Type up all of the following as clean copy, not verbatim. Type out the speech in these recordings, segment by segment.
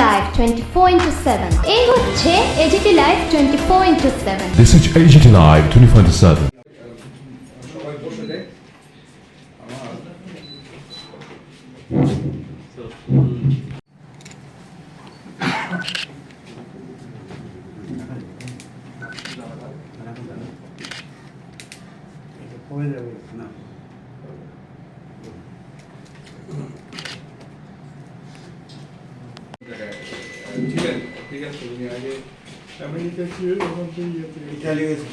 Live 24/7 এই হচ্ছে AGT Live 24/7 This is AGT Live 24/7. সবাই বসে যায় ছিলেন, ঠিক আছে, উনি আগে আমেরিকা ছিলেন, ওখান থেকে ইটালি হয়েছিল,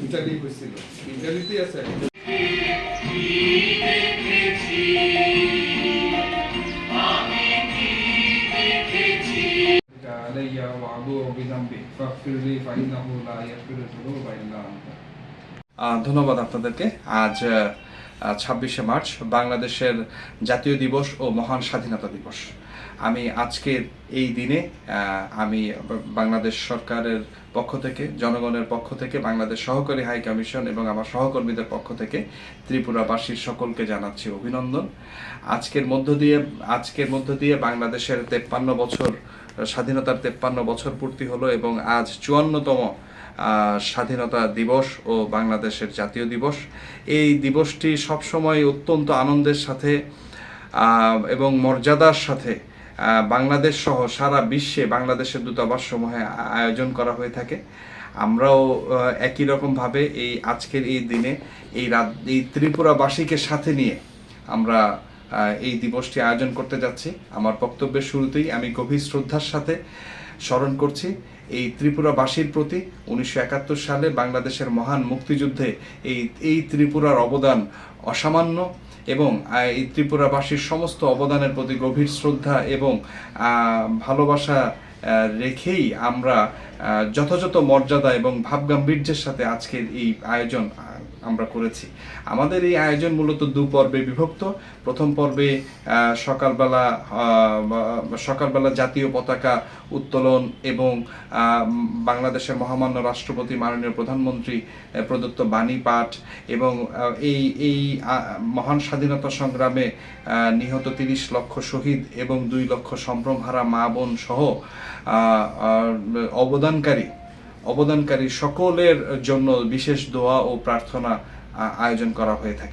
ইটালিতেই আছে। ধন্যবাদ আপনাদেরকে। আজ 26শে মার্চ বাংলাদেশের জাতীয় দিবস ও মহান স্বাধীনতা দিবস। আমি আজকের এই দিনে আমি বাংলাদেশ সরকারের পক্ষ থেকে, জনগণের পক্ষ থেকে, বাংলাদেশ সহকারী হাই কমিশন এবং আমার সহকর্মীদের পক্ষ থেকে ত্রিপুরাবাসীর সকলকে জানাচ্ছি অভিনন্দন। আজকের মধ্য দিয়ে বাংলাদেশের 53 বছর স্বাধীনতার 53 বছর পূর্তি হলো এবং আজ 54তম স্বাধীনতা দিবস ও বাংলাদেশের জাতীয় দিবস। এই দিবসটি সবসময় অত্যন্ত আনন্দের সাথে এবং মর্যাদার সাথে বাংলাদেশ সহ সারা বিশ্বে বাংলাদেশের দূতাবাস সমূহে আয়োজন করা হয়ে থাকে। আমরাও একই রকমভাবে আজকের এই দিনে এই ত্রিপুরাবাসীকে সাথে নিয়ে আমরা এই দিবসটি আয়োজন করতে যাচ্ছি। আমার বক্তব্যের শুরুতেই আমি গভীর শ্রদ্ধার সাথে স্মরণ করছি এই ত্রিপুরাবাসীর প্রতি 1971 সালে বাংলাদেশের মহান মুক্তিযুদ্ধে এই ত্রিপুরার অবদান অসামান্য এবং এই ত্রিপুরাবাসীর সমস্ত অবদানের প্রতি গভীর শ্রদ্ধা এবং ভালোবাসা রেখেই আমরা যথাযথ মর্যাদা এবং ভাবগাম্ভীর্যের সাথে আজকের এই আয়োজন আমরা করেছি। আমাদের এই আয়োজন মূলত 2 পর্বে বিভক্ত। প্রথম পর্বে সকালবেলা জাতীয় পতাকা উত্তোলন এবং বাংলাদেশের মহামান্য রাষ্ট্রপতি মাননীয় প্রধানমন্ত্রী প্রদত্ত বাণী পাঠ এবং এই মহান স্বাধীনতা সংগ্রামে নিহত 30 লক্ষ শহীদ এবং 2 লক্ষ সম্ভ্রমহারা মা বোন সহ অবদানকারী সকলের জন্য বিশেষ দোয়া ও প্রার্থনা আয়োজন করা হয়ে থাকে।